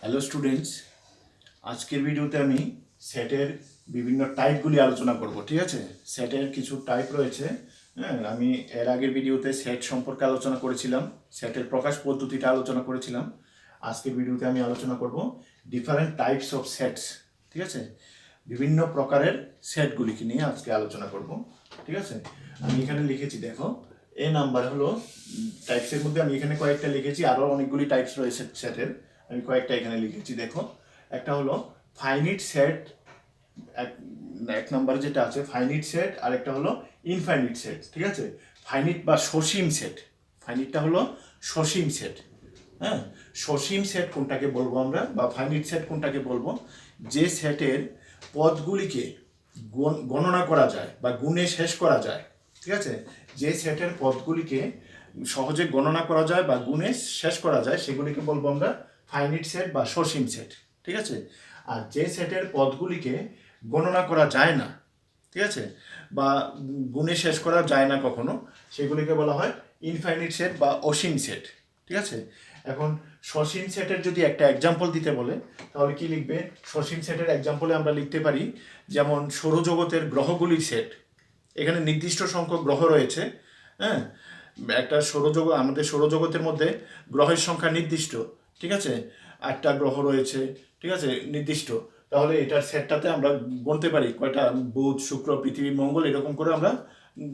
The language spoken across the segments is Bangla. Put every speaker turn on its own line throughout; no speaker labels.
হ্যালো স্টুডেন্টস, আজকের ভিডিওতে আমি সেটের বিভিন্ন টাইপগুলি আলোচনা করব। ঠিক আছে, সেটের কিছু টাইপ রয়েছে। হ্যাঁ, আমি এর আগের ভিডিওতে সেট সম্পর্কে আলোচনা করেছিলাম, সেটের প্রকাশ পদ্ধতিটা আলোচনা করেছিলাম। আজকের ভিডিওতে আমি আলোচনা করব ডিফারেন্ট টাইপস অফ সেটস। ঠিক আছে, বিভিন্ন প্রকারের সেটগুলিকে নিয়ে আজকে আলোচনা করব। ঠিক আছে, আমি এখানে লিখেছি, দেখো এ নাম্বার হলো টাইপসের মধ্যে আমি এখানে কয়েকটা লিখেছি, আরও অনেকগুলি টাইপস রয়েছে সেটের, আমি কয়েকটা এখানে লিখেছি। দেখো, একটা হলো ফাইনিট সেট, এক এক নম্বরে যেটা আছে ফাইনিট সেট, আর একটা হলো ইনফাইনিট সেট। ঠিক আছে, ফাইনিট বা সসীম সেট, ফাইনিটটা হলো সসীম সেট। হ্যাঁ, সসীম সেট কোনটাকে বলবো আমরা, বা ফাইনিট সেট কোনটাকে বলবো? যে সেটের পদগুলিকে গণনা করা যায় বা গুণে শেষ করা যায়। ঠিক আছে, যে সেটের পদগুলিকে সহজে গণনা করা যায় বা গুণে শেষ করা যায় সেগুলিকে বলবো আমরা ফাইনিট সেট বা সসীম সেট। ঠিক আছে, আর যে সেটের পদগুলিকে গণনা করা যায় না, ঠিক আছে, বা গুণে শেষ করা যায় না কখনো, সেগুলিকে বলা হয় ইনফাইনিট সেট বা অসীম সেট। ঠিক আছে, এখন সসীম সেটের যদি একটা এক্সাম্পল দিতে বলে তাহলে কি লিখবে? সসীম সেটের এক্সাম্পলে আমরা লিখতে পারি যেমন সৌরজগতের গ্রহগুলির সেট। এখানে নির্দিষ্ট সংখ্যক গ্রহ রয়েছে। হ্যাঁ, একটা সৌরজগৎ, আমাদের সৌরজগতের মধ্যে গ্রহের সংখ্যা নির্দিষ্ট। ঠিক আছে, 8টা গ্রহ রয়েছে। ঠিক আছে, নির্দিষ্ট। তাহলে এটার সেটটাতে আমরা গুনতে পারি কয়টা, বুধ, শুক্র, পৃথিবী, মঙ্গল, এরকম করে আমরা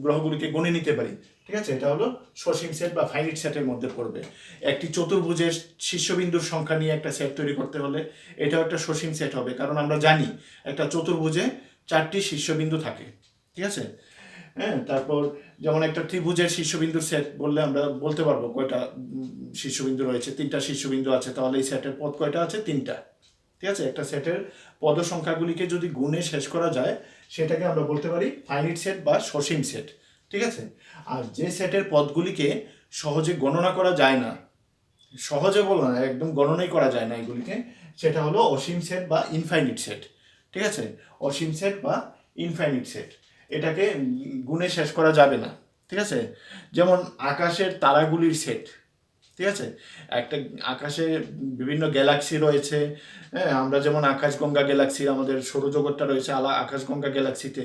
গ্রহগুলিকে গুনে নিতে পারি। ঠিক আছে, এটা হলো সসীম সেট বা ফাইনিট সেটের মধ্যে পড়বে। একটি চতুর্ভুজের শীর্ষবিন্দুর সংখ্যা নিয়ে একটা সেট তৈরি করতে হলে এটাও একটা সসীম সেট হবে, কারণ আমরা জানি একটা চতুর্ভুজে 4টি শীর্ষবিন্দু থাকে। ঠিক আছে, হ্যাঁ, তারপর যেমন একটা ত্রিভুজের শীর্ষবিন্দুর সেট বললে আমরা বলতে পারবো কয়টা শীর্ষবিন্দু রয়েছে। 3টা শীর্ষবিন্দু আছে, তাহলে এই সেটের পদ কয়টা আছে? 3টা। ঠিক আছে, একটা সেটের পদ সংখ্যাগুলিকে যদি গুণে শেষ করা যায় সেটাকে আমরা বলতে পারি ফাইনিট সেট বা সসীম সেট। ঠিক আছে, আর যে সেটের পদগুলিকে সহজে গণনা করা যায় না, সহজে বলো না, একদম গণনাই করা যায় না এগুলিকে, সেটা হলো অসীম সেট বা ইনফাইনিট সেট। ঠিক আছে, অসীম সেট বা ইনফাইনিট সেট, এটাকে গুণে শেষ করা যাবে না। ঠিক আছে, যেমন আকাশের তারাগুলির সেট। ঠিক আছে, একটা আকাশে বিভিন্ন গ্যালাক্সি রয়েছে। হ্যাঁ, আমরা যেমন আকাশগঙ্গা গ্যালাক্সি, আমাদের সৌরজগৎটা রয়েছে আকাশগঙ্গা গ্যালাক্সিতে।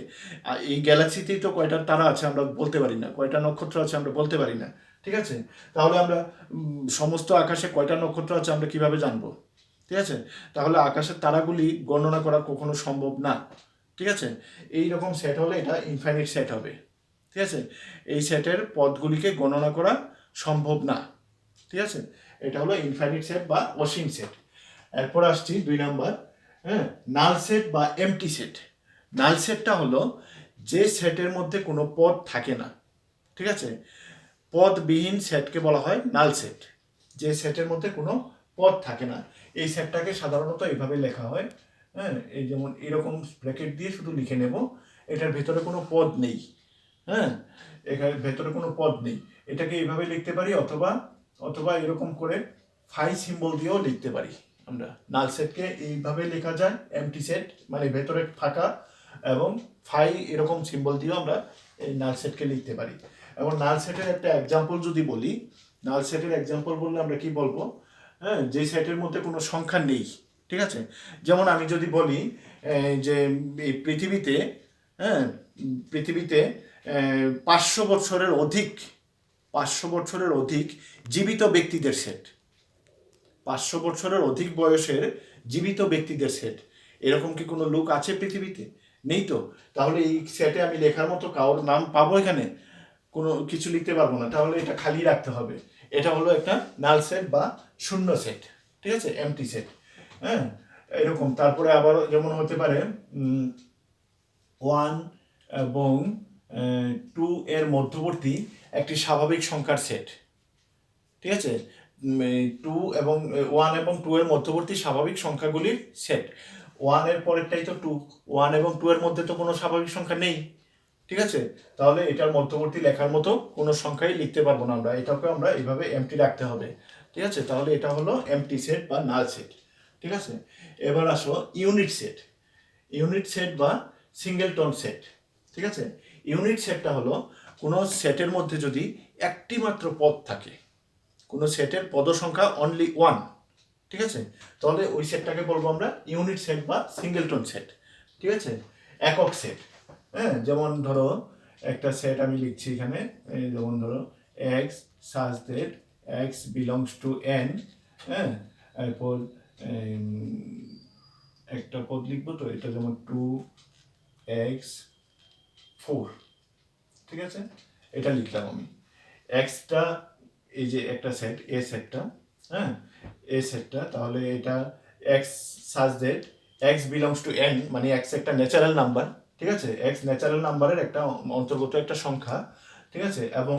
এই গ্যালাক্সিতেই তো কয়টা তারা আছে আমরা বলতে পারি না, কয়টা নক্ষত্র আছে আমরা বলতে পারি না। ঠিক আছে, তাহলে আমরা সমস্ত আকাশে কয়টা নক্ষত্র আছে আমরা কিভাবে জানবো? ঠিক আছে, তাহলে আকাশের তারাগুলি গণনা করা কখনো সম্ভব না। ঠিক আছে, এই রকম সেট হলে এটা ইনফাইনিট সেট হবে। ঠিক আছে, এই সেটের পদগুলিকে গণনা করা সম্ভব না। ঠিক আছে, এটা হলো ইনফাইনিট সেট বা অসীম সেট। এরপর আসছি 2 নাম্বার। হ্যাঁ, নাল সেট বা এমটি সেট। নাল সেটটা হলো যে সেটের মধ্যে কোনো পদ থাকে না। ঠিক আছে, পদবিহীন সেটকে বলা হয় নাল সেট। যে সেটের মধ্যে কোনো পদ থাকে না, এই সেটটাকে সাধারণত এইভাবে লেখা হয়। হ্যাঁ, এই যেমন এরকম ব্র্যাকেট দিয়ে শুধু লিখে নেব, এটার ভেতরে কোনো পদ নেই। হ্যাঁ, এখানে ভেতরে কোনো পদ নেই, এটাকে এইভাবে লিখতে পারি, অথবা অথবা এরকম করে ফাই সিম্বল দিয়েও লিখতে পারি আমরা। নাল সেটকে এইভাবে লেখা যায়, এমটি সেট মানে ভেতরে ফাঁকা, এবং ফাই এরকম সিম্বল দিয়েও আমরা এই নাল সেটকে লিখতে পারি। এবং নাল সেটের একটা এক্সাম্পল যদি বলি, নাল সেটের এক্সাম্পল বললে আমরা কি বলবো? হ্যাঁ, যে সেটের মধ্যে কোনো সংখ্যা নেই। ঠিক আছে, যেমন আমি যদি বলি যে এই পৃথিবীতে, হ্যাঁ, পৃথিবীতে 500 বছরের অধিক জীবিত ব্যক্তিদের সেট, 500 বছরের অধিক বয়সের জীবিত ব্যক্তিদের সেট, এরকম কি কোনো লোক আছে পৃথিবীতে? নেই তো। তাহলে এই সেটে আমি লেখার মতো কারোর নাম পাবো? এখানে কোনো কিছু লিখতে পারবো না, তাহলে এটা খালি রাখতে হবে। এটা হলো একটা নাল সেট বা শূন্য সেট। ঠিক আছে, এমটি সেট। হ্যাঁ, এরকম। তারপরে আবার যেমন হতে পারে 1 এবং 2 এর মধ্যবর্তী একটি স্বাভাবিক সংখ্যার সেট। ঠিক আছে, 1 এবং 2 এর মধ্যবর্তী স্বাভাবিক সংখ্যাগুলির সেট। 1 এর পরেরটাই তো 2, 1 এবং 2 এর মধ্যে তো কোনো স্বাভাবিক সংখ্যা নেই। ঠিক আছে, তাহলে এটার মধ্যবর্তী লেখার মতো কোনো সংখ্যাই লিখতে পারবো না আমরা, এটাকে আমরা এইভাবে এমটি রাখতে হবে। ঠিক আছে, তাহলে এটা হলো এমটি সেট বা নাল সেট। ঠিক আছে, এবার আসো ইউনিট সেট। ইউনিট সেট বা সিঙ্গেলটন সেট। ঠিক আছে, ইউনিট সেটটা হলো কোনো সেটের মধ্যে যদি একটি মাত্র পদ থাকে, কোনো সেটের পদ সংখ্যা অনলি 1, ঠিক আছে? তাহলে ওই সেটটাকে বলবো আমরা ইউনিট সেট বা সিঙ্গেলটন সেট, ঠিক আছে? একক সেট। হ্যাঁ, যেমন ধরো একটা সেট আমি লিখছি এখানে, যেমন ধরো x such that x belongs to N. হ্যাঁ, এরপর একটা পদ লিখবো, তো এটা যেমন 2x4, ঠিক আছে? এটা লিখলাম আমি। এক্সটা এই যে একটা সেট, এ সেটটা, হ্যাঁ, এ সেটটা, তাহলে এটা x such that x belongs to N, মানে এক্স একটা ন্যাচারাল নাম্বার, ঠিক আছে? এক্স ন্যাচারাল নাম্বারের একটা অন্তর্গত একটা সংখ্যা, ঠিক আছে? এবং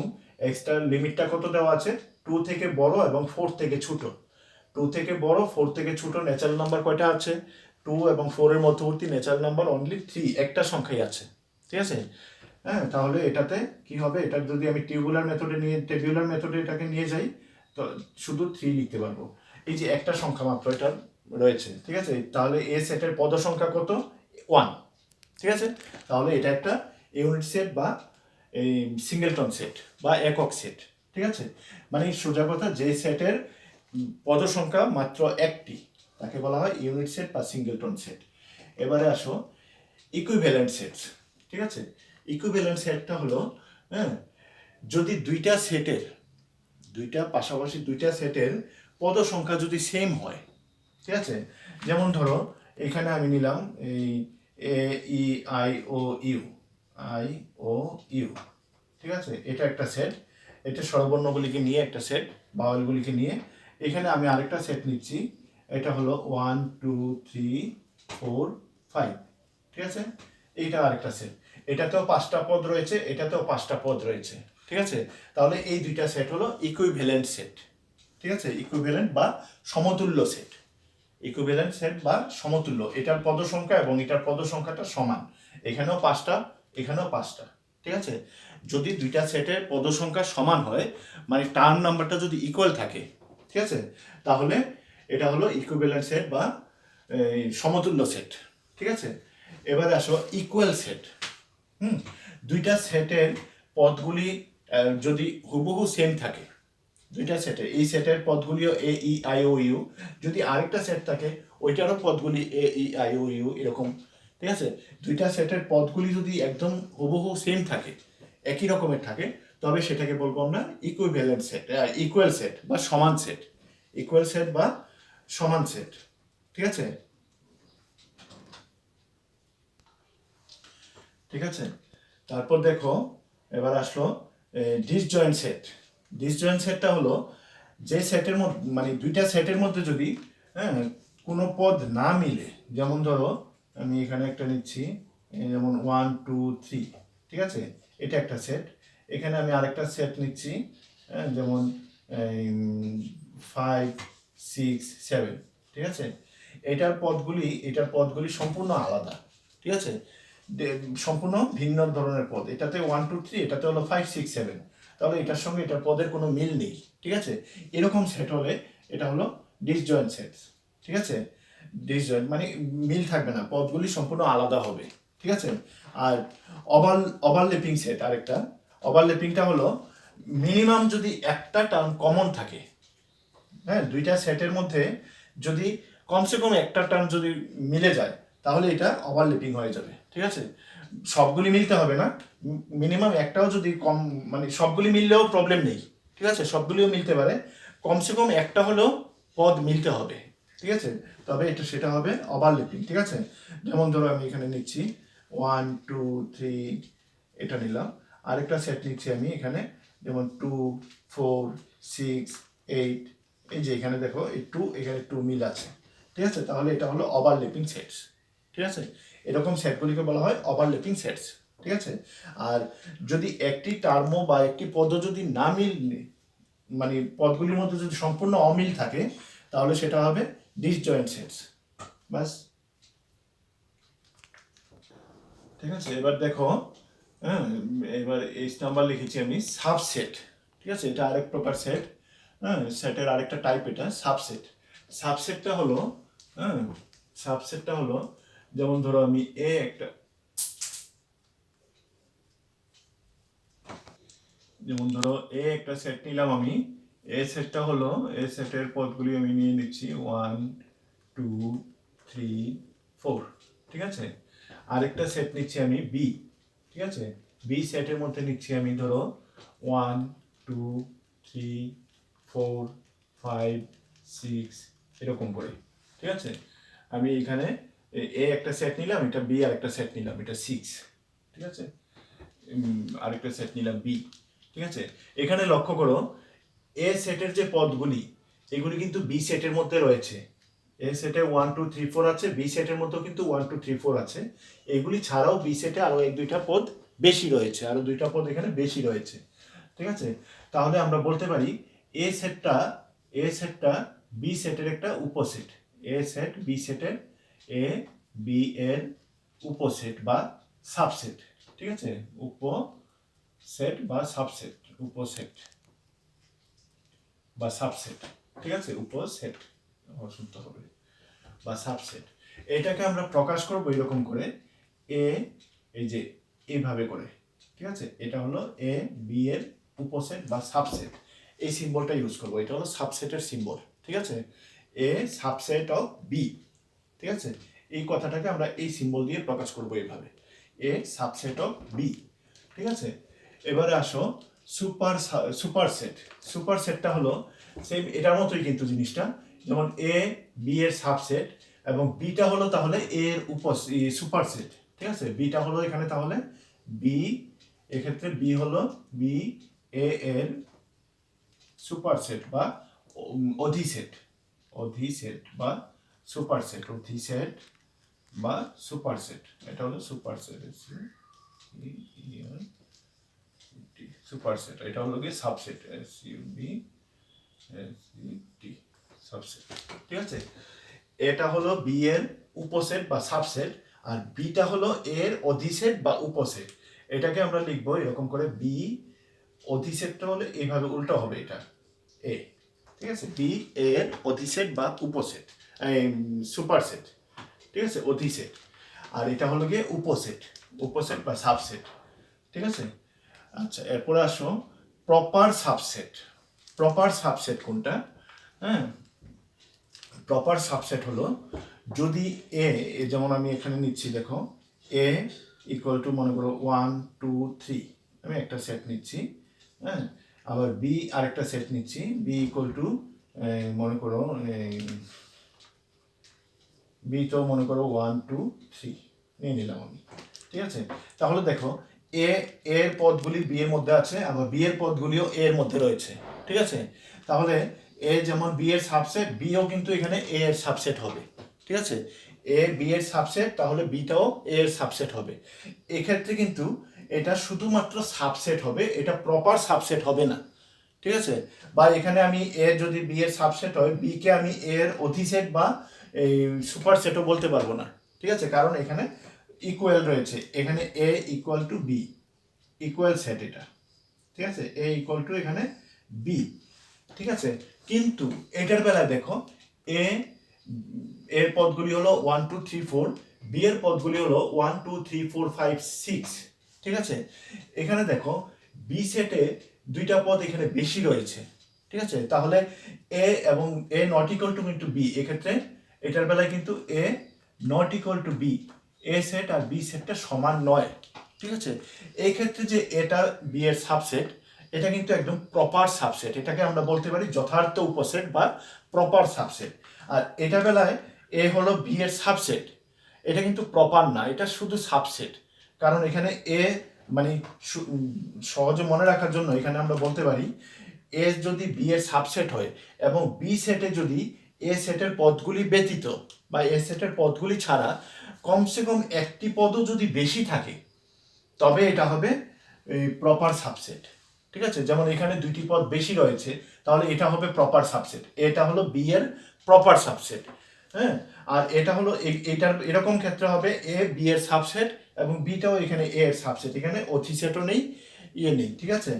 এক্সটার লিমিটটা কত দেওয়া আছে? 2 থেকে বড় এবং 4 থেকে ছোট। 2 থেকে বড়, 4 থেকে ছোট ন্যাচারাল নাম্বার কয়টা আছে? 2 এবং 4 এর মধ্যবর্তী ন্যাচারাল নাম্বার অনলি 3, একটা সংখ্যাই আছে, ঠিক আছে? হ্যাঁ, তাহলে এটাতে কি হবে? এটা যদি আমি টেবিউলার মেথডে এটাকে নিয়ে যাই, তো শুধু 3 লিখতে পারবো। এই যে একটা সংখ্যা মাত্র এটা রয়েছে, ঠিক আছে? তাহলে এ সেটের পদ সংখ্যা কত? 1, ঠিক আছে? তাহলে এটা একটা ইউনিট সেট বা এই সিঙ্গেলটন সেট বা একক সেট, ঠিক আছে? মানে সোজা কথা, যে সেটের পদ সংখ্যা মাত্র একটি, তাকে বলা হয় ইউনিট সেট বা সিঙ্গেলটন সেট। এবারে আসো ইকুইভ্যালেন্ট সেট, ঠিক আছে? ইকুইভ্যালেন্ট সেটটা হলো, হ্যাঁ, যদি পাশাপাশি দুইটা সেটের পদ সংখ্যা যদি সেম হয়, ঠিক আছে? যেমন ধরো এখানে আমি নিলাম এই A E I O U, I O U, ঠিক আছে? এটা একটা সেট, এটা স্বরবর্ণগুলিকে নিয়ে একটা সেট, বাউলগুলিকে নিয়ে। এখানে আমি আরেকটা সেট নিচ্ছি, এটা হলো 1 2 3 4 5, ঠিক আছে? এইটা আরেকটা সেট, এটাতেও 5টা পদ রয়েছে, এটাতেও 5টা পদ রয়েছে, ঠিক আছে? তাহলে এই দুইটা সেট হলো ইকুইভ্যালেন্ট সেট, ঠিক আছে? ইকুইভ্যালেন্ট বা সমতুল্য সেট। ইকুইভ্যালেন্ট সেট বা সমতুল্য, এটার পদ সংখ্যা এবং এটার পদ সংখ্যাটা সমান, এখানেও 5টা, এখানেও 5টা, ঠিক আছে? যদি দুইটা সেটের পদ সংখ্যা সমান হয়, মানে টার্ম নাম্বারটা যদি ইকুয়াল থাকে, ঠিক আছে, তাহলে এটা হলো ইকুইভ্যালেন্ট সেট বা সমতুল্য সেট, ঠিক আছে? এবারে আসো ইকুয়াল সেট। দুইটা সেটের পদগুলি যদি হুবহু সেম থাকে, দুইটা সেটে, এই সেটের পদগুলিও এ ই আই ও ইউ, যদি আরেকটা সেট থাকে ওইটারও পদগুলি এ ই আই ও ইউ এরকম, ঠিক আছে? দুইটা সেটের পদগুলি যদি একদম হুবহু সেম থাকে, একই রকমের থাকে, তবে সেটাকে বলবো আমরা ইকুইভ্যালেন্ট সেট, ইকুয়াল সেট বা সমান সেট, ইকুয়াল সেট বা সমান সেট, ঠিক আছে? ঠিক আছে, তারপর দেখো এবার আসলো ডিসজয়েন্ট সেট। ডিসজয়েন্ট সেটটা হলো যে সেটের মধ্যে, মানে দুইটা সেটের মধ্যে যদি, হ্যাঁ, কোনো পদ না মিলে, যেমন ধরো আমি এখানে একটা নিচ্ছি, যেমন 1 2 3, ঠিক আছে? এটা একটা সেট। এখানে আমি আরেকটা সেট নিচ্ছি, হ্যাঁ, যেমন 5 6 7, ঠিক আছে? এটার পদগুলি সম্পূর্ণ আলাদা, ঠিক আছে? সম্পূর্ণ ভিন্ন ধরনের পদ, এটাতে 1 2 3, এটাতে হলো 5 6 7, তাহলে এটার সঙ্গে এটার পদের কোনো মিল নেই, ঠিক আছে? এরকম সেট হলে এটা হলো ডিসজয়েন্ট সেট, ঠিক আছে? ডিসজয়েন্ট মানে মিল থাকবে না, পদগুলি সম্পূর্ণ আলাদা হবে, ঠিক আছে? আর ওভারল্যাপিং সেট আরেকটা। ওভারল্যাপিংটা হলো মিনিমাম যদি একটা টার্ম কমন থাকে, হ্যাঁ, দুইটা সেটের মধ্যে যদি কমসে কম একটা টার্ম যদি মিলে যায়, তাহলে এটা ওভারল্যাপিং হয়ে যাবে, ঠিক আছে? সবগুলি মিলতে হবে না, মিনিমাম একটাও যদি কম, মানে সবগুলি মিললেও প্রবলেম নেই, ঠিক আছে? সবগুলিও মিলতে পারে, কমসে কম একটা হলেও পদ মিলতে হবে, ঠিক আছে? তবে সেটা হবে ওভারল্যাপিং, ঠিক আছে? যেমন ধরো আমি এখানে নিচ্ছি 1 2 3, এটা নিলাম। আরেকটা সেট নিচ্ছি আমি এখানে, যেমন 2 4 6 8, এই যে এখানে দেখো এই 2, এখানে 2 মিল আছে, ঠিক আছে? তাহলে এটা হলো ওভারল্যাপিং সেটস, ঠিক আছে? এরকম সেটগুলিকে বলা হয় ওভারল্যাপিং সেটস, ঠিক আছে? আর যদি একটি টার্ম বা একটি পদ যদি না মিল, মানে পদগুলির মধ্যে যদি সম্পূর্ণ অমিল থাকে, তাহলে সেটা হবে ডিসজয়েন্ট সেটস, বাস। ঠিক আছে, এবার দেখো, হ্যাঁ, এবার এইচ নাম্বার লিখেছি আমি সাবসেট, ঠিক আছে? এটা আরেক প্রকার সেট, হ্যাঁ, সেটের আরেকটা টাইপ এটা সাবসেট। সাবসেটটা হলো, হ্যাঁ, সাবসেটটা হলো, যেমন ধরো আমি যেমন ধরো একটা সেট নিলাম আমি, এ সেটটা হলো, এ সেটের পদগুলি আমি নিয়ে নিচ্ছি 1 2 3 4, ঠিক আছে। আরেকটা সেট নিচ্ছি আমি বি, ঠিক আছে। বি সেটের মধ্যে নিচ্ছি আমি ধরো 1 2 3 4 5 6 এরকম করে, ঠিক আছে। আমি এখানে এ একটা সেট নিলাম, এটা বি আরেকটা সেট নিলাম, এটা 6, ঠিক আছে। আরেকটা সেট নিলাম বি, ঠিক আছে। এখানে লক্ষ্য করো এ সেটের যে পদগুলি এগুলি কিন্তু বি সেটের মধ্যে রয়েছে। এ সেটে 1 2 3 4 আছে, বি সেটের মধ্যেও কিন্তু 1 2 3 4 আছে। এগুলি ছাড়াও বি সেটে আরো এক দুইটা পদ বেশি রয়েছে, আরো দুইটা পদ এখানে বেশি রয়েছে, ঠিক আছে। তাহলে আমরা বলতে পারি এ সেটটা বি সেটের একটা উপসেট। এ সেট বি সেটের, এ বি এর উপসেট বা সাবসেট, ঠিক আছে। উপসেট বা সাবসেট, উপসেট বা সাবসেট, ঠিক আছে। উপসেট শুনতে হবে, বা সাবসেট। এটাকে আমরা প্রকাশ করব এরকম করে, এ এই যে এইভাবে করে, ঠিক আছে। এটা হলো এ বি এর উপসেট বা সাবসেট, এই সিম্বলটা ইউজ করব। এটা হলো সাবসেটের সিম্বল, ঠিক আছে। এ সাবসেট অফ বি, ঠিক আছে। এই কথাটাকে আমরা এই সিম্বল দিয়ে প্রকাশ করব এইভাবে, এ সাবসেট অফ বি, ঠিক আছে। এবারে আসো সুপারসেট। সুপারসেটটা হলো সেম এটার মতোই কিন্তু জিনিসটা, যেমন এ বি এর সাবসেট এবং বিটা হলো তাহলে এর সুপারসেট, ঠিক আছে। বিটা হলো এখানে তাহলে বি, এক্ষেত্রে বি হলো বি এ এর সুপারসেট বা অধিসেট, অধিসেট বা সুপারসেট, অধিসেট বা সুপারসেট। এটা হলো সুপারসেট, সুপারসেট। এটা হলো কি subset, S U B S E T, subset, ঠিক আছে। এটা হলো বি এর উপসেট বা সাবসেট, আর বিটা হলো এর অধিসেট বা উপসেট। এটাকে আমরা লিখবো এরকম করে, বি অধিসেটটা হলে এইভাবে উল্টো হবে, এটা এ, ঠিক আছে। বি এর অধিসেট বা উপসেট, সুপারসেট, ঠিক আছে, অধিসেট। আর এটা হলো গিয়ে উপসেট, উপসেট বা সাবসেট, ঠিক আছে। আচ্ছা, এরপরে আসো প্রপার সাবসেট। প্রপার সাবসেট কোনটা? হ্যাঁ, প্রপার সাবসেট হলো যদি এ, যেমন আমি এখানে নিচ্ছি দেখো, এ ইকুয়াল টু মনে করো 1 2 3, আমি একটা সেট নিচ্ছি, হ্যাঁ। আবার বি আরেকটা সেট নিচ্ছি, বি ইকুয়াল টু মনে করো বি তো মনে করো 1 2 3 নিয়ে নিলাম আমি, ঠিক আছে। তাহলে দেখো এ এর পদগুলি বি এর মধ্যে আছে, আবার বি এর পদগুলিও এ এর মধ্যে রয়েছে, ঠিক আছে। তাহলে এ যেমন বি এর সাবসেট, বিও কিন্তু এখানে এ এর সাবসেট হবে, ঠিক আছে। এ বি এর সাবসেট, তাহলে বিটাও এ এর সাবসেট হবে। এক্ষেত্রে কিন্তু এটা শুধুমাত্র সাবসেট হবে, এটা প্রপার সাবসেট হবে না, ঠিক আছে। বা এখানে আমি এ যদি বি এর সাবসেট হয়, বি কে আমি এর অধিসেট বা এই সুপার সেটও বলতে পারবো না, ঠিক আছে। কারণ এখানে ইকুয়াল রয়েছে, এখানে A equal to B, equal set এটা, ঠিক আছে। এ ইকুয়াল টু এখানে বি, ঠিক আছে। কিন্তু এটার বেলায় দেখো এ এর পদগুলি হলো 1 2 3 4, বি এর পদগুলি হলো 1 2 3 4 5 6, ঠিক আছে। এখানে দেখো বি সেটে দুইটা পদ এখানে বেশি রয়েছে, ঠিক আছে। তাহলে এ এবং এ নট ইকুয়াল টু কিন্তু বি, এক্ষেত্রে এটার বেলায় কিন্তু A not equal to B, A set আর বি সেটটা সমান নয়, ঠিক আছে। এই ক্ষেত্রে যে এটা বি এর সাবসেট, এটা কিন্তু একদম প্রপার সাবসেট, এটাকে আমরা বলতে পারি যথার্থ উপসেট বা প্রপার সাবসেট। আর এটা বেলায় এ হলো বি এর সাবসেট, এটা কিন্তু প্রপার না, এটা শুধু সাবসেট। কারণ এখানে এ মানে সহজে মনে রাখার জন্য এখানে আমরা বলতে পারি এ যদি বি এর সাবসেট হয় এবং বি সেটে যদি এ সেটের পদগুলি ব্যতীত বা এ সেটের পদগুলি ছাড়া কমসে কম একটি পদও যদি বেশি থাকে, তবে এটা হবে প্রপার সাবসেট, ঠিক আছে। যেমন এখানে দুইটি পদ বেশি রয়েছে, তাহলে এটা হবে প্রপার সাবসেট, এটা হলো বি এর প্রপার সাবসেট, হ্যাঁ। আর এটা হলো এটার এরকম ক্ষেত্রে হবে এ বি এর সাবসেট এবং বিটাও এখানে এ এর সাবসেট, এখানে অধিসেটও নেই, ইয়ে নেই, ঠিক আছে।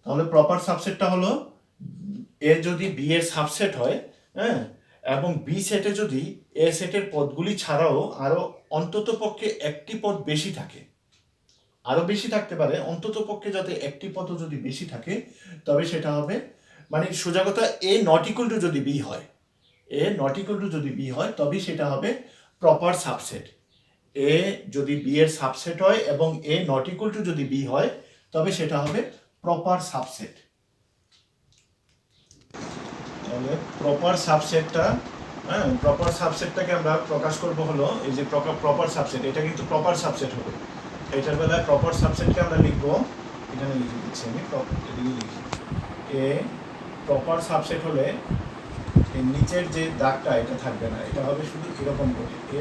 তাহলে প্রপার সাবসেটটা হলো এর যদি বি এর সাবসেট হয়, হ্যাঁ, এবং বি সেটে যদি এ সেটের পদগুলি ছাড়াও আরো অন্তত পক্ষে একটি পদ বেশি থাকে, আরো বেশি থাকতে পারে, অন্তত পক্ষে যাতে একটি পদ যদি বেশি থাকে, তবে সেটা হবে মানে সোজা কথা এ নট ইকুয়াল টু যদি বি হয়, এ নট ইকুয়াল টু যদি বি হয় তবে সেটা হবে প্রপার সাবসেট। এ যদি বি এর সাবসেট হয় এবং এ নট ইকুয়াল টু যদি বি হয় তবে সেটা হবে প্রপার সাবসেট। তাহলে প্রপার সাবসেটটা, হ্যাঁ, প্রপার সাবসেটটাকে আমরা প্রকাশ করব হলো এই যে প্রপার সাবসেট, এটা কিন্তু প্রপার সাবসেট হবে। এটার বেলায় প্রপার সাবসেটকে আমরা লিখবো, এখানে লিখে দিচ্ছি আমি, লিখি এ প্রপার সাবসেট হলে এর নিচের যে দাগটা এটা থাকবে না, এটা হবে শুধু এরকম করে a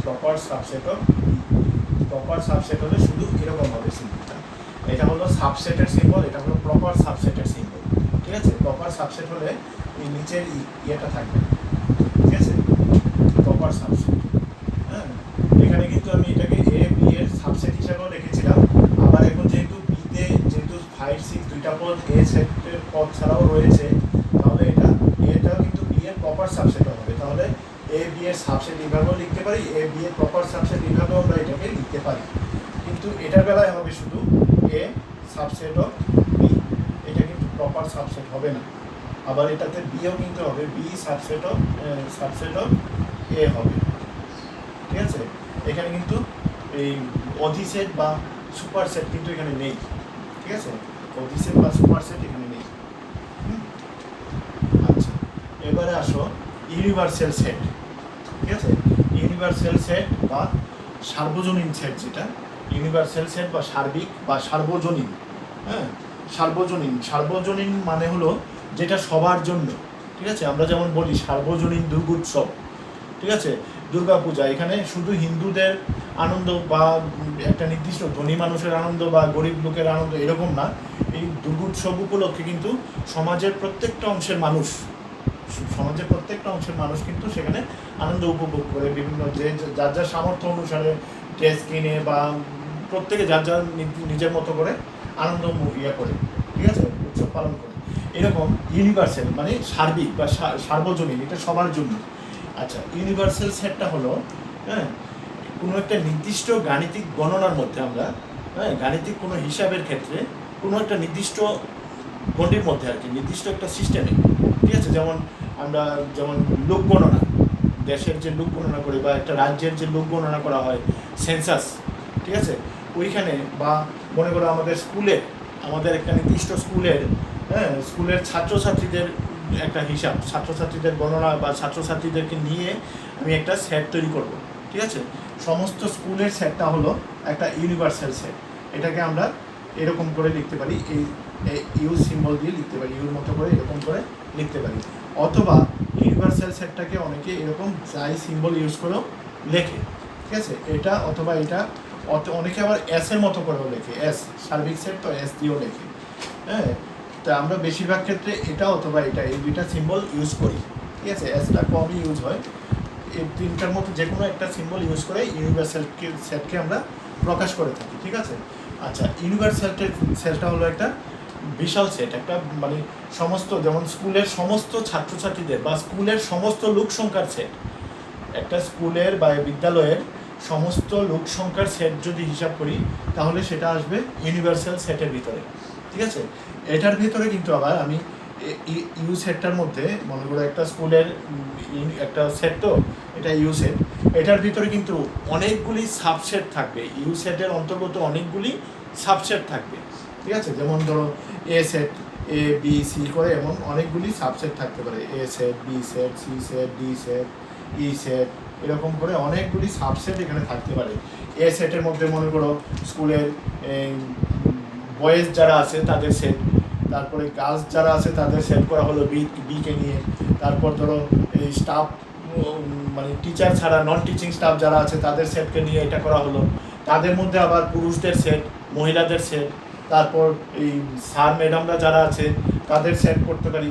proper subset of proper subset হলে শুধু এরকম হবে সিম্বলটা। এটা হলো সাবসেটের সিম্বল, এটা হলো প্রপার সাবসেটের সিম্বল, ঠিক আছে। প্রপার সাবসেট হলে এই নিচের ইয়েটা থাকবে, ঠিক আছে, প্রপার সাবসেট। হ্যাঁ, এখানে কিন্তু আমি এটাকে এ বি এর সাবসেট হিসাবেও রেখেছিলাম। আবার এখন যেহেতু বিতে যেহেতু 5, 6 দুইটা পদ এ সেটের পদ ছাড়াও রয়েছে, তাহলে এটাও কিন্তু বি এর প্রপার সাবসেট হবে। তাহলে এ বি এর সাবসেট এইভাবেও লিখতে পারি, এ বি এর প্রপার সাবসেট এইভাবেও আমরা এটাকে লিখতে পারি, কিন্তু এটার বেলায় হবে শুধু এ সাবসেট অফ বি, এটা কিন্তু প্রপার সাবসেট হবে না। আবার এটাতে বিও কিন্তু হবে বি সাবসেট অফ এ হবে, ঠিক আছে। এখানে কিন্তু এই অধিসেট বা সুপার সেট কিন্তু এখানে নেই, ঠিক আছে, অধিসেট বা সুপার সেট এখানে নেই। আচ্ছা, এবারে আসো ইউনিভার্সাল সেট, ঠিক আছে। ইউনিভার্সাল সেট বা সার্বজনীন সেট, যেটা ইউনিভার্সাল সেট বা সার্বিক বা সার্বজনীন, হ্যাঁ, সার্বজনীন মানে হলো যেটা সবার জন্য, ঠিক আছে। আমরা যেমন বলি সার্বজনীন দুর্গোৎসব, ঠিক আছে, দুর্গাপূজা, এখানে শুধু হিন্দুদের আনন্দ বা একটা নির্দিষ্ট ধনী মানুষের আনন্দ বা গরিব লোকের আনন্দ এরকম না। এই দুর্গোৎসব উপলক্ষে কিন্তু সমাজের প্রত্যেকটা অংশের মানুষ কিন্তু সেখানে আনন্দ উপভোগ করে, বিভিন্ন যার যার সামর্থ্য অনুসারে ড্রেস কিনে বা প্রত্যেকে যার যার নিজের মতো করে আনন্দ করে, ঠিক আছে, উৎসব পালন করে। এরকম ইউনিভার্সাল মানে সার্বিক বা সার্বজনীন, এটা সবার জন্য। আচ্ছা, ইউনিভার্সাল সেটটা হলো, হ্যাঁ, কোনো একটা নির্দিষ্ট গাণিতিক গণনার মধ্যে আমরা, হ্যাঁ, গাণিতিক কোনো হিসাবের ক্ষেত্রে কোনো একটা নির্দিষ্ট গণ্ডির মধ্যে আর কি, নির্দিষ্ট একটা সিস্টেমে, ঠিক আছে। যেমন লোক গণনা, দেশের যে লোক গণনা করি বা একটা রাজ্যের যে লোক গণনা করা হয়, সেন্সাস, ঠিক আছে, ওইখানে বা মনে করো আমাদের একটা নির্দিষ্ট স্কুলের ছাত্রছাত্রীদের একটা হিসাব, ছাত্রছাত্রীদের গণনা বা ছাত্রছাত্রীদেরকে নিয়ে আমি একটা সেট তৈরি করব, ঠিক আছে। সমস্ত স্কুলের সেটটা হলো একটা ইউনিভার্সাল সেট। এটাকে আমরা এরকম করে লিখতে পারি, এই ইউ সিম্বল দিয়ে লিখতে পারি, ইউর মতো করে এরকম করে লিখতে পারি। অথবা ইউনিভার্সাল সেটটাকে অনেকে এরকম যাই সিম্বল ইউজ করেও লেখে, ঠিক আছে। এটা অথবা এটা অনেকে আবার এস এর মতো করেও লেখে, এস সার্বিক সেট তো এস দিয়েও লেখে, হ্যাঁ। তা আমরা বেশিরভাগ ক্ষেত্রে এটা অথবা এটা এই দুইটা সিম্বল ইউজ করি, ঠিক আছে। এসটা কমই ইউজ হয়, এই তিনটার মতো যে কোনো একটা সিম্বল ইউজ করে ইউনিভার্সাল সেটকে আমরা প্রকাশ করে থাকি, ঠিক আছে। আচ্ছা, ইউনিভার্সাল সেটটা হলো একটা বিশাল সেট, একটা মানে সমস্ত, যেমন স্কুলের সমস্ত ছাত্রছাত্রীদের বা স্কুলের সমস্ত লোক সংখ্যার সেট, একটা স্কুলের বা বিদ্যালয়ের সমস্ত লোক সংখ্যার সেট যদি হিসাব করি তাহলে সেটা আসবে ইউনিভার্সাল সেটের ভিতরে, ঠিক আছে। এটার ভিতরে কিন্তু আবার আমি ইউ সেটটার মধ্যে মনে করো একটা স্কুলের একটা সেট, তো এটা ইউ সেট, এটার ভিতরে কিন্তু অনেকগুলি সাবসেট থাকবে, ইউ সেটের অন্তর্গত অনেকগুলি সাবসেট থাকবে, ঠিক আছে। যেমন ধরো A set, A B C করে এমন অনেকগুলি সাবসেট থাকতে পারে, A set, B set, C set, D set, E set, এরকম করে অনেকগুলি সাবসেট এখানে থাকতে পারে। এ সেটের মধ্যে মনে করো স্কুলের বয়েজ যারা আছে তাদের সেট, তারপরে গার্লস যারা আছে তাদের সেট করা হলো বিকে নিয়ে, তারপর ধরো এই স্টাফ মানে টিচার ছাড়া নন টিচিং স্টাফ যারা আছে তাদের সেটকে নিয়ে এটা করা হলো, তাদের মধ্যে আবার পুরুষদের সেট, মহিলাদের সেট, তারপর এই স্যার ম্যাডামরা যারা আছে তাদের সেট করতে পারি,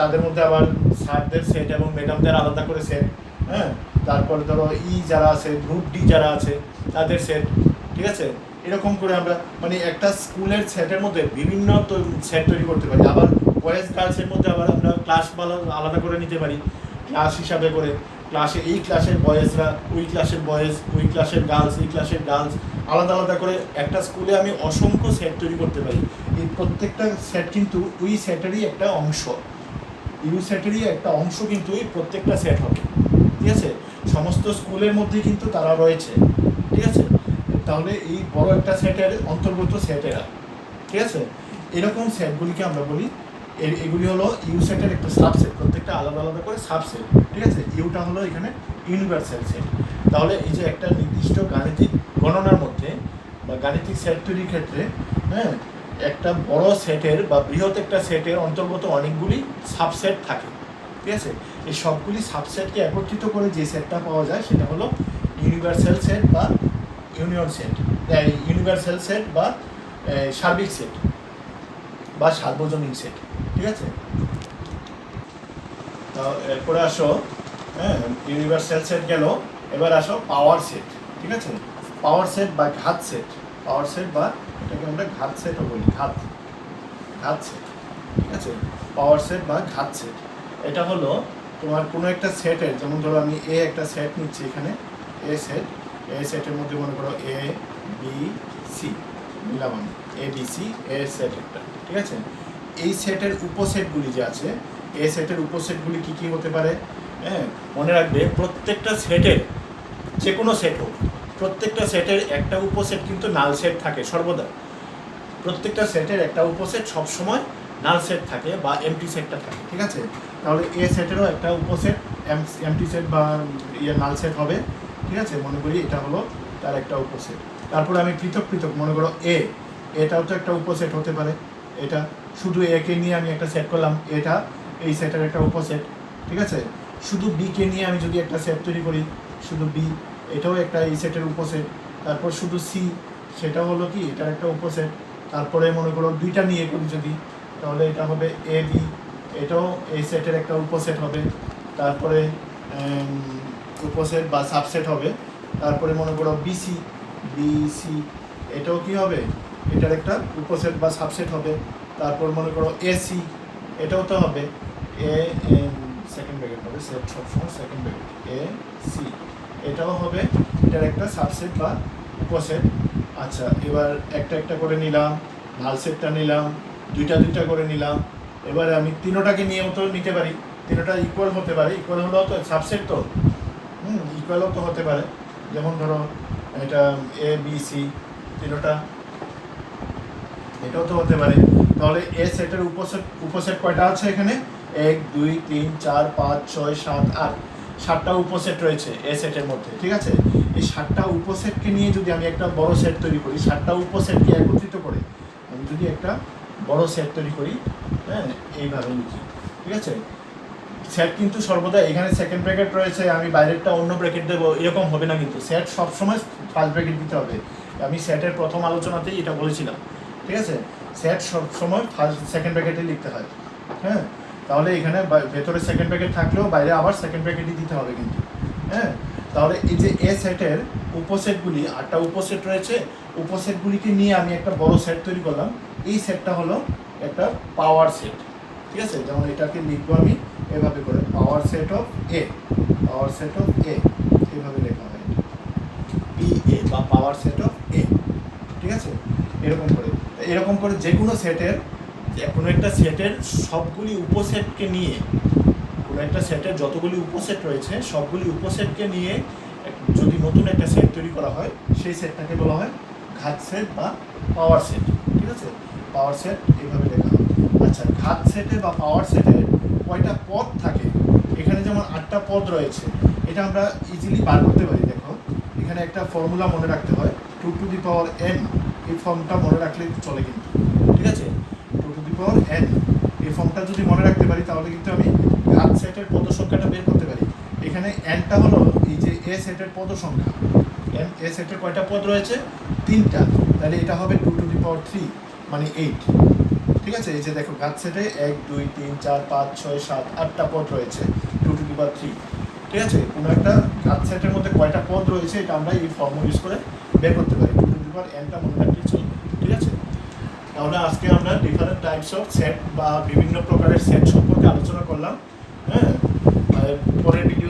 তাদের মধ্যে আবার স্যারদের সেট এবং ম্যাডামদের আলাদা করে সেট, হ্যাঁ। তারপর ধরো যারা আছে গ্রুপ ডি যারা আছে তাদের সেট, ঠিক আছে। এরকম করে আমরা মানে একটা স্কুলের সেটের মধ্যে বিভিন্ন সেট তৈরি করতে পারি। আবার বয়েজ গার্লসের মধ্যে আবার আমরা ক্লাস আলাদা করে নিতে পারি, ক্লাস হিসাবে করে এই ক্লাসের বয়েজরা, ওই ক্লাসের বয়েজ, ওই ক্লাসের গার্লস, এই ক্লাসের গার্লস, আলাদা আলাদা করে একটা স্কুলে আমি অসংখ্য সেট তৈরি করতে পারি। এই প্রত্যেকটা সেট কিন্তু ওই সেটেরই একটা অংশ, ইউ সেটেরই একটা অংশ কিন্তু এই প্রত্যেকটা সেট হবে, ঠিক আছে। সমস্ত স্কুলের মধ্যে কিন্তু তারা রয়েছে, ঠিক আছে। তাহলে এই বড় একটা সেটের অন্তর্গত সেট এরা, ঠিক আছে। এরকম সেটগুলিকে আমরা বলি, এগুলি হলো ইউ সেটের একটা সাবসেট, প্রত্যেকটা আলাদা আলাদা করে সাবসেট, ঠিক আছে। ইউটা হলো এখানে ইউনিভার্সাল সেট। তাহলে এই যে একটা নির্দিষ্ট গাণিতিক গণনার মধ্যে বা গাণিতিক সেট তৈরির ক্ষেত্রে, হ্যাঁ, একটা বড় সেটের বা বৃহৎ একটা সেটের অন্তর্গত অনেকগুলি সাবসেট থাকে, ঠিক আছে। এই সবগুলি সাবসেটকে একত্রিত করে যে সেটটা পাওয়া যায় সেটা হলো ইউনিভার্সাল সেট বা ইউনিয়ন সেট, ইউনিভার্সাল সেট বা সার্বিক সেট বা সার্বজনীন সেট, ঠিক আছে। তো এরপরে আসো, হ্যাঁ, ইউনিভার্সাল সেট গেল, এবার আসো পাওয়ার সেট, ঠিক আছে। পাওয়ার সেট বা ঘাত সেট, পাওয়ার সেট বা এটাকে আমরা ঘাত সেটও বলি, ঘাত সেট, ঠিক আছে। পাওয়ার সেট বা ঘাত সেট, এটা হলো তোমার কোনো একটা সেটের, যেমন ধরো আমি এ একটা সেট নিচ্ছি এখানে, এ সেটের মধ্যে মনে করো এ বি সি নিলাম আমি, এ বি সি এ সেট একটা, ঠিক আছে। এই সেটের উপসেটগুলি যে আছে, এ সেটের উপসেটগুলি কী কী হতে পারে, হ্যাঁ, মনে রাখবে প্রত্যেকটা সেটের, যে কোনো সেট হোক, প্রত্যেকটা সেটের একটা উপসেট কিন্তু নাল সেট থাকে সর্বদা। প্রত্যেকটা সেটের একটা উপসেট সবসময় নাল সেট থাকে বা এমটি সেটটা থাকে, ঠিক আছে। তাহলে এ সেটেরও একটা উপসেট এমটি সেট বা নাল সেট হবে, ঠিক আছে। মনে করি এটা হলো তার একটা উপসেট। তারপরে আমি পৃথক মনে করো এটাও তো একটা উপসেট হতে পারে, এটা শুধু একে নিয়ে আমি একটা সেট করলাম, এটা এই সেটের একটা উপসেট, ঠিক আছে। শুধু বিকে নিয়ে আমি যদি একটা সেট তৈরি করি, শুধু বি, এটাও একটা এই সেটের উপসেট। তারপর শুধু সি, সেটাও হলো কি এটার একটা উপসেট। তারপরে মনে করো দুইটা নিয়ে করি যদি, তাহলে এটা হবে এ বি, এটাও এই সেটের একটা উপসেট হবে। তারপরে উপসেট বা সাবসেট হবে। তারপরে মনে করো বিসি, এটাও কি হবে, এটার একটা উপসেট বা সাবসেট হবে। তারপর মনে করো এসি, এটাও তো হবে এ, সেকেন্ড ব্র্যাকেট হবে, সেট সবসময় সেকেন্ড ব্র্যাকেট, এ সি, এটাও হবে এটার একটা সাবসেট বা উপসেট। আচ্ছা, এবার একটা একটা করে নিলাম, নাল সেটটা নিলাম, দুইটা করে নিলাম। এবারে আমি তিনোটাকে নিয়েও তো নিতে পারি, তিনোটা ইকুয়াল হতে পারে, ইকুয়াল হলেও তো সাবসেট তো, ইকুয়ালও তো হতে পারে। যেমন ধরো এটা এ বি সি তিনোটা, এটাও তো হতে পারে। তাহলে এ সেটের উপসেট কয়টা আছে এখানে, 1 2 3 4 5 6 7 8, 7টা উপসেট রয়েছে এ সেটের মধ্যে, ঠিক আছে। এই 7টা উপসেটকে নিয়ে যদি আমি একটা বড় সেট তৈরি করি, 7টা উপসেটকে একত্রিত করে আমি যদি একটা বড় সেট তৈরি করি, হ্যাঁ, এইভাবে লিখি, ঠিক আছে। সেট কিন্তু সর্বদা এখানে সেকেন্ড ব্র্যাকেট রয়েছে, আমি বাইরেরটা অন্য ব্র্যাকেট দেবো, এরকম হবে না কিন্তু। সেট সবসময় ফার্স্ট ব্র্যাকেট দিতে হবে। আমি সেটের প্রথম আলোচনাতেই এটা বলেছিলাম, ঠিক আছে। সেট সবসময় সেকেন্ড ব্র্যাকেটে লিখতে হয়, হ্যাঁ। তাহলে এখানে ভেতরে সেকেন্ড ব্র্যাকেট থাকলেও বাইরে আবার সেকেন্ড ব্র্যাকেটই দিতে হবে কিন্তু, হ্যাঁ। তাহলে এই যে এ সেটের উপসেটগুলি, 8টা উপসেট রয়েছে, উপসেটগুলিকে নিয়ে আমি একটা বড় সেট তৈরি করলাম। এই সেটটা হলো একটা পাওয়ার সেট, ঠিক আছে। যেমন এটাকে লিখবো আমি এভাবে করে, পাওয়ার সেট অফ এ, এইভাবে লেখা হয়, পি এ বা পাওয়ার সেট অফ এ, ঠিক আছে। এরকম করে যে কোনো সেটের, কোনো একটা সেটের সবগুলি উপসেটকে নিয়ে, কোনো একটা সেটের যতগুলি উপসেট রয়েছে সবগুলি উপসেটকে নিয়ে যদি নতুন একটা সেট তৈরি করা হয়, সেই সেটটাকে বলা হয় ঘাত সেট বা পাওয়ার সেট, ঠিক আছে। পাওয়ার সেট এইভাবে লেখা হয়। আচ্ছা, ঘাত সেটে বা পাওয়ার সেটে কয়টা পদ থাকে, এখানে যেমন 8টা পদ রয়েছে, এটা আমরা ইজিলি বার করতে পারি। দেখো এখানে একটা ফর্মুলা মনে রাখতে হয়, 2 টু দি পাওয়ার n, এই ফর্মটা মনে রাখলে চলে কিন্তু, ঠিক আছে। 2 টু দি পাওয়ার n, এই ফর্মটা যদি মনে রাখতে পারি তাহলে কিন্তু আমি ঘাত সেটের পদ সংখ্যাটা বের করতে পারি। এখানে nটা হলো এই যে এ সেটের পদ সংখ্যা, এ সেটের কয়টা পদ রয়েছে, 3টা, তাহলে এটা হবে 2 টু দি পাওয়ার 3 মানে 8, ঠিক আছে। এই যে দেখো ঘাত সেটে 1 2 3 4 5 6 7 8টা পদ রয়েছে, 2 টু দি পাওয়ার 3, ঠিক আছে। কোনো একটা ঘাত সেটের মধ্যে কয়টা পদ রয়েছে এটা আমরা এই ফর্মুলা ইউজ করে বের করতে পারি, 2 টু দি পাওয়ার nটা মনে রাখলেই চলবে, ঠিক আছে। তাহলে আজকে আমরা ডিফারেন্ট টাইপস অফ সেট বা বিভিন্ন প্রকারের সেট সম্পর্কে আলোচনা করলাম, হ্যাঁ। পরের ভিডিও